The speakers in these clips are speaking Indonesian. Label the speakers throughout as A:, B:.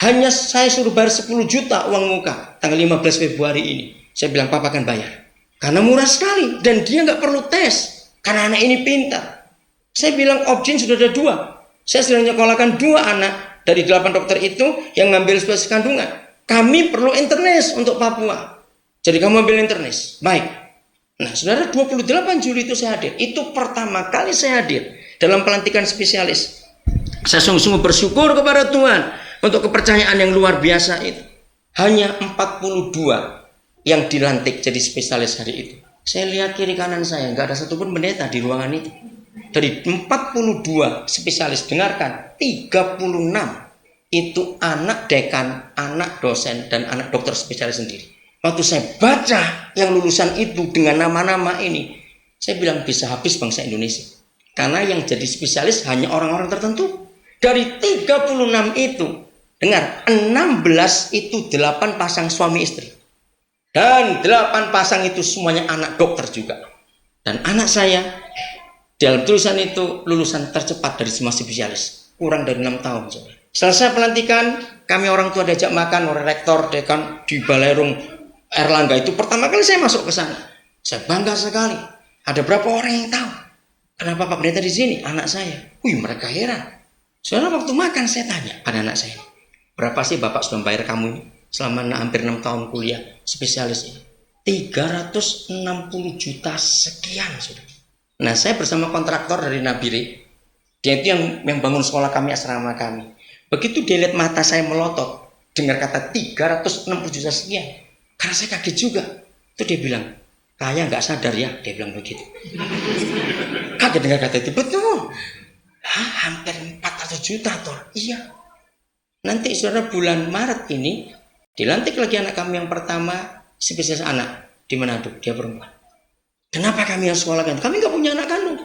A: Hanya saya suruh bayar 10 juta uang muka tanggal 15 Februari ini. Saya bilang, Papa akan bayar. Karena murah sekali. Dan dia nggak perlu tes. Karena anak ini pintar. Saya bilang, Objin sudah ada 2. Saya sedang nyekolahkan 2 anak dari 8 dokter itu yang ngambil spesialis kandungan. Kami perlu internis untuk Papua. Jadi kamu ambil internis. Baik. Nah, saudara, 28 Juli itu saya hadir. Itu pertama kali saya hadir dalam pelantikan spesialis. Saya sungguh-sungguh bersyukur kepada Tuhan untuk kepercayaan yang luar biasa itu. Hanya 42 yang dilantik jadi spesialis hari itu. Saya lihat kiri kanan saya, nggak ada satupun pendeta di ruangan itu. Dari 42 spesialis, dengarkan, 36 itu anak dekan, anak dosen, dan anak dokter spesialis sendiri. Waktu saya baca yang lulusan itu dengan nama-nama ini, saya bilang bisa habis bangsa Indonesia. Karena yang jadi spesialis hanya orang-orang tertentu. Dari 36 itu, dengar, 16 itu 8 pasang suami istri. Dan 8 pasang itu semuanya anak dokter juga. Dan anak saya, dalam tulisan itu lulusan tercepat dari semua spesialis. Kurang dari 6 tahun. Selesai pelantikan, kami orang tua diajak makan oleh rektor, dekan di Balerung Erlangga itu. Pertama kali saya masuk ke sana. Saya bangga sekali. Ada berapa orang yang tahu? Kenapa Pak Pendeta di sini? Anak saya. Wih, mereka heran. Soalnya waktu makan saya tanya pada anak saya, berapa sih Bapak sudah bayar kamu ini selama hampir 6 tahun kuliah spesialis ini? 360 juta sekian sudah. Nah, saya bersama kontraktor dari Nabire. Dia itu yang bangun sekolah kami, asrama kami. Begitu dia lihat mata saya melotot, dengar kata 360 juta sekian. Karena saya kaget juga. Itu dia bilang, kaya nggak sadar ya, dia bilang begitu. Kaget dengar kata itu, betul. Hampir 400 juta toh. Iya. Nanti saudara bulan Maret ini dilantik lagi anak kami yang pertama spesialis anak di Manado, dia perempuan. Kenapa kami yang sekolahkan? Kami nggak punya anak kandung.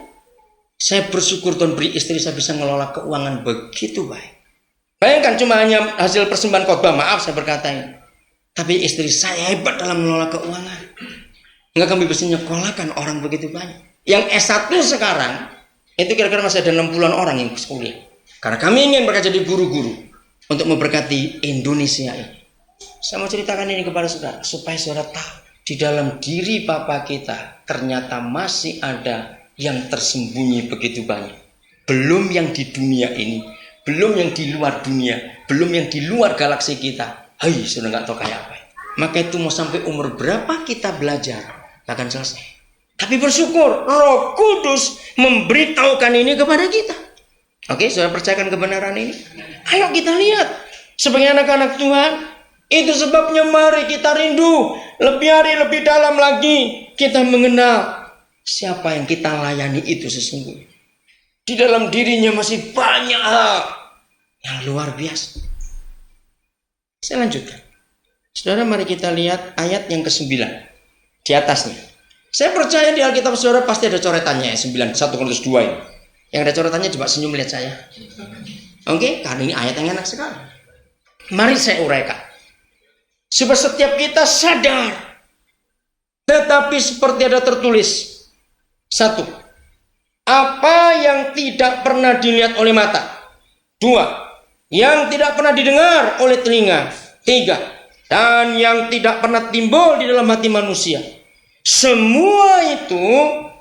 A: Saya bersyukur Tuhan beri istri saya bisa ngelola keuangan begitu baik. Bayangkan cuma hanya hasil persembahan khotbah, maaf saya berkata ini. Tapi istri saya hebat dalam mengelola keuangan. Enggak kami bisa nyekolahkan orang begitu banyak. Yang S1 sekarang itu kira-kira masih ada 60-an orang yang kuliah. Karena kami ingin mereka jadi guru-guru untuk memberkati Indonesia ini. Saya mau ceritakan ini kepada saudara supaya saudara tahu di dalam diri Papa kita ternyata masih ada yang tersembunyi begitu banyak. Belum yang di dunia ini, belum yang di luar dunia, belum yang di luar galaksi kita. Hai, sudah nggak tahu kayak apa. Maka itu mau sampai umur berapa kita belajar, nggak akan selesai. Tapi bersyukur Roh Kudus memberitahukan ini kepada kita. Oke, sudah percayakan kebenaran ini. Ayo kita lihat sebagai anak-anak Tuhan. Itu sebabnya mari kita rindu lebih hari lebih dalam lagi kita mengenal siapa yang kita layani itu sesungguhnya. Di dalam dirinya masih banyak hal yang luar biasa. Saya lanjutkan. Saudara, mari kita lihat ayat yang ke-9 di atasnya. Saya percaya di Alkitab saudara pasti ada coretannya ya, 9, 1 Korintus 2 ini. Yang ada coretannya coba senyum lihat saya. Oke, karena ini ayat yang enak sekali. Mari saya uraikan. Supaya setiap kita sadar. Tetapi seperti ada tertulis. 1. Apa yang tidak pernah dilihat oleh mata. 2. Yang tidak pernah didengar oleh telinga. 3. Dan yang tidak pernah timbul di dalam hati manusia. Semua itu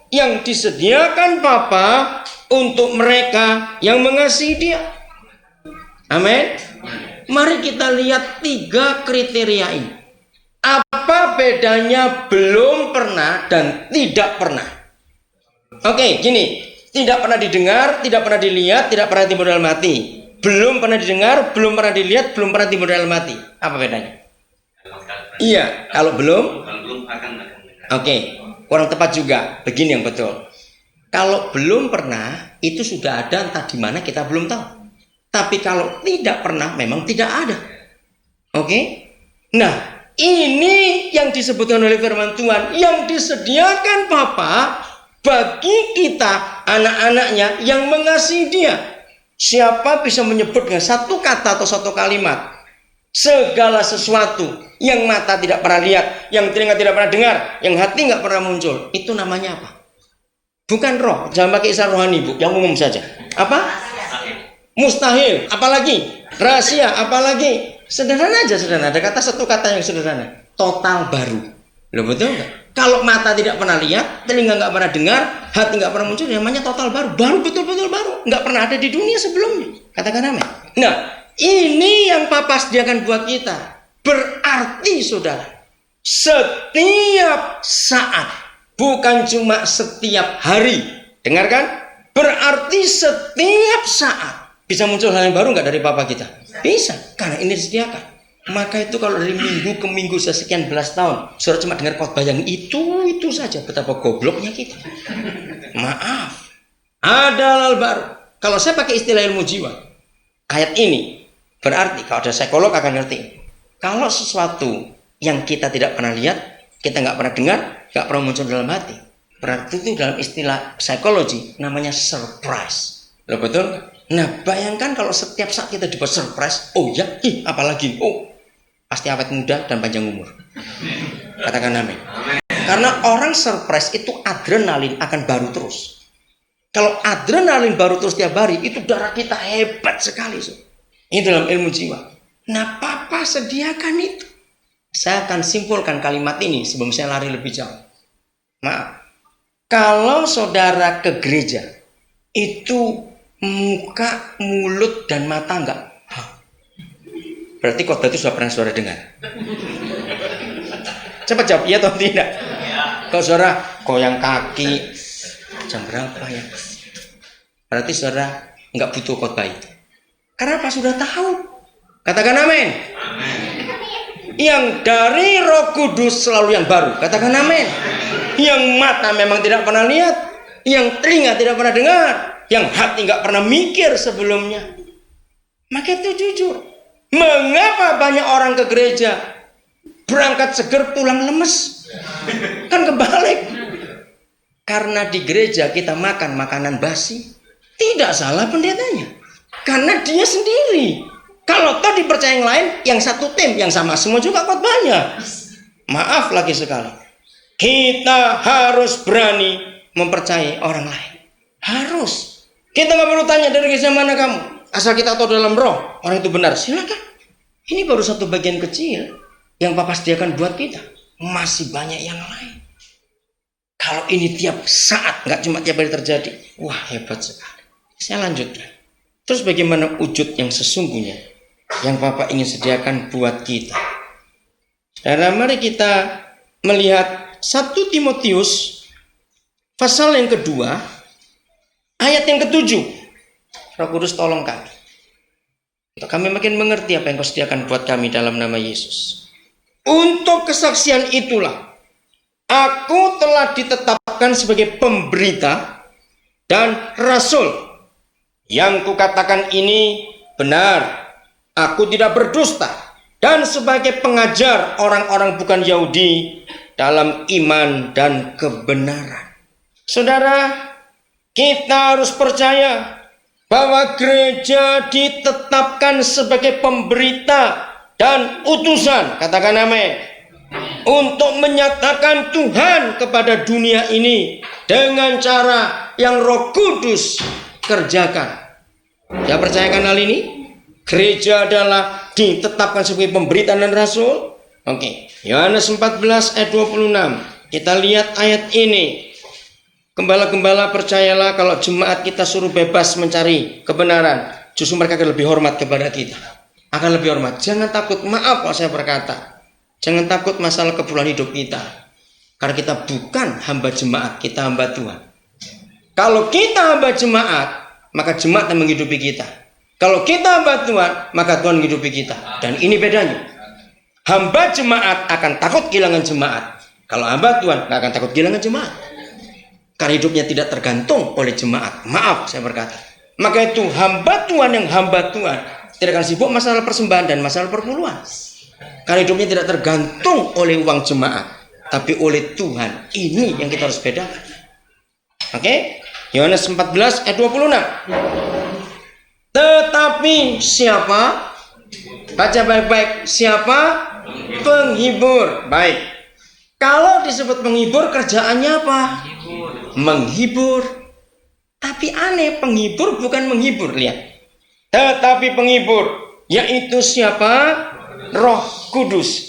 A: yang disediakan Bapa untuk mereka yang mengasihi Dia. Amin. Mari kita lihat 3 kriteria ini. Apa bedanya belum pernah dan tidak pernah? Oke, gini. Tidak pernah didengar, tidak pernah dilihat, tidak pernah timbul dalam hati. Belum pernah didengar, belum pernah dilihat, belum pernah timbul dalam hati. Apa bedanya? Iya, kalau belum
B: akan.
A: Oke, kurang tepat juga. Begini yang betul. Kalau belum pernah, itu sudah ada entah di mana kita belum tahu. Tapi kalau tidak pernah, memang tidak ada. Oke? Nah, ini yang disebutkan oleh firman Tuhan, yang disediakan Bapa bagi kita, anak-anaknya yang mengasihi Dia. Siapa bisa menyebut dengan satu kata atau satu kalimat segala sesuatu yang mata tidak pernah lihat, yang telinga tidak pernah dengar, yang hati nggak pernah muncul, itu namanya apa? Bukan roh, jangan pakai istilah rohani Bu, yang umum saja. Apa? Mustahil, apalagi? Rahasia, apalagi? Sederhana aja, sederhana. Ada satu kata yang sederhana. Total baru. Loh, betul nggak? Kalau mata tidak pernah lihat, telinga nggak pernah dengar, hati nggak pernah muncul, namanya total baru. Baru, betul-betul baru. Nggak pernah ada di dunia sebelumnya. Katakan amin. Nah, ini yang Papa sediakan buat kita. Berarti, saudara, setiap saat, bukan cuma setiap hari. Dengarkan? Berarti setiap saat bisa muncul hal yang baru nggak dari Papa kita? Bisa, karena ini disediakan. Maka itu kalau dari minggu ke minggu sekian belas tahun, saudara cuma dengar khotbah yang itu saja. Betapa gobloknya kita. Maaf, ada hal baru. Kalau saya pakai istilah ilmu jiwa, ayat ini berarti kalau ada psikolog akan ngerti. Kalau sesuatu yang kita tidak pernah lihat, kita nggak pernah dengar, nggak pernah muncul dalam hati, berarti itu dalam istilah psikologi namanya surprise. Loh, betul? Nah, bayangkan kalau setiap saat kita dibuat surprise, oh ya, apalagi, oh, pasti awet muda dan panjang umur. Katakan amin. Karena orang surprise itu adrenalin akan baru terus. Kalau adrenalin baru terus tiap hari, itu darah kita hebat sekali. So. Ini dalam ilmu jiwa. Nah, Papa sediakan itu. Saya akan simpulkan kalimat ini sebelum saya lari lebih jauh. Maaf. Kalau saudara ke gereja, itu muka, mulut, dan mata enggak? Berarti khotbah itu sudah pernah saudara dengar. Cepat jawab, iya atau tidak? Kalau saudara goyang kaki, jam berapa ya? Berarti saudara enggak butuh khotbah itu. Karena apa? Sudah tahu. Katakan amin. Yang dari Roh Kudus selalu yang baru. Katakan amin. Yang mata memang tidak pernah lihat, yang telinga tidak pernah dengar, yang hati nggak pernah mikir sebelumnya. Maka itu jujur. Mengapa banyak orang ke gereja berangkat seger pulang lemes? Kan kebalik. Karena di gereja kita makan makanan basi. Tidak salah pendetanya. Karena dia sendiri. Kalau toh dipercaya yang lain, yang satu tim, yang sama semua juga khotbahnya. Maaf lagi sekali. Kita harus berani mempercayai orang lain. Harus. Kita nggak perlu tanya dari gereja mana kamu. Asal kita tahu dalam roh orang itu benar, silakan. Ini baru satu bagian kecil yang Papa sediakan buat kita. Masih banyak yang lain. Kalau ini tiap saat, nggak cuma tiap hari terjadi, wah hebat sekali. Saya lanjutkan. Terus bagaimana wujud yang sesungguhnya yang Papa ingin sediakan buat kita? Saudara, mari kita melihat 1 Timotius pasal yang kedua, ayat yang ke-7. Roh Kudus tolong kami. Untuk kami makin mengerti apa yang Kau sediakan buat kami dalam nama Yesus. Untuk kesaksian itulah, aku telah ditetapkan sebagai pemberita dan rasul. Yang kukatakan ini benar. Aku tidak berdusta. Dan sebagai pengajar orang-orang bukan Yahudi dalam iman dan kebenaran. Saudara, kita harus percaya bahwa gereja ditetapkan sebagai pemberita dan utusan, katakan amin, untuk menyatakan Tuhan kepada dunia ini dengan cara yang Roh Kudus kerjakan. Ya, percayakan hal ini? Gereja adalah ditetapkan sebagai pemberita dan rasul. Oke, Yohanes 14 ayat 26. Kita lihat ayat ini. Gembala-gembala, percayalah kalau jemaat kita suruh bebas mencari kebenaran, justru mereka akan lebih hormat kepada kita. Akan lebih hormat. Jangan takut, maaf kalau saya berkata. Jangan takut masalah keperluan hidup kita. Karena kita bukan hamba jemaat, kita hamba Tuhan. Kalau kita hamba jemaat, maka jemaat yang menghidupi kita. Kalau kita hamba Tuhan, maka Tuhan menghidupi kita. Dan ini bedanya. Hamba jemaat akan takut kehilangan jemaat. Kalau hamba Tuhan, nggak akan takut kehilangan jemaat. Karena hidupnya tidak tergantung oleh jemaat. Maaf saya berkata. Maka itu hamba Tuhan yang hamba Tuhan tidak akan sibuk masalah persembahan dan masalah perpuluhan. Karena hidupnya tidak tergantung oleh uang jemaat, tapi oleh Tuhan. Ini yang kita harus bedakan. Oke? Yohanes 14 ayat 26. Tetapi siapa? Baca baik-baik. Siapa? Penghibur. Baik. Kalau disebut penghibur, kerjaannya apa? Menghibur. Tapi aneh, penghibur bukan menghibur. Lihat. Tetapi penghibur, yaitu siapa? Roh Kudus.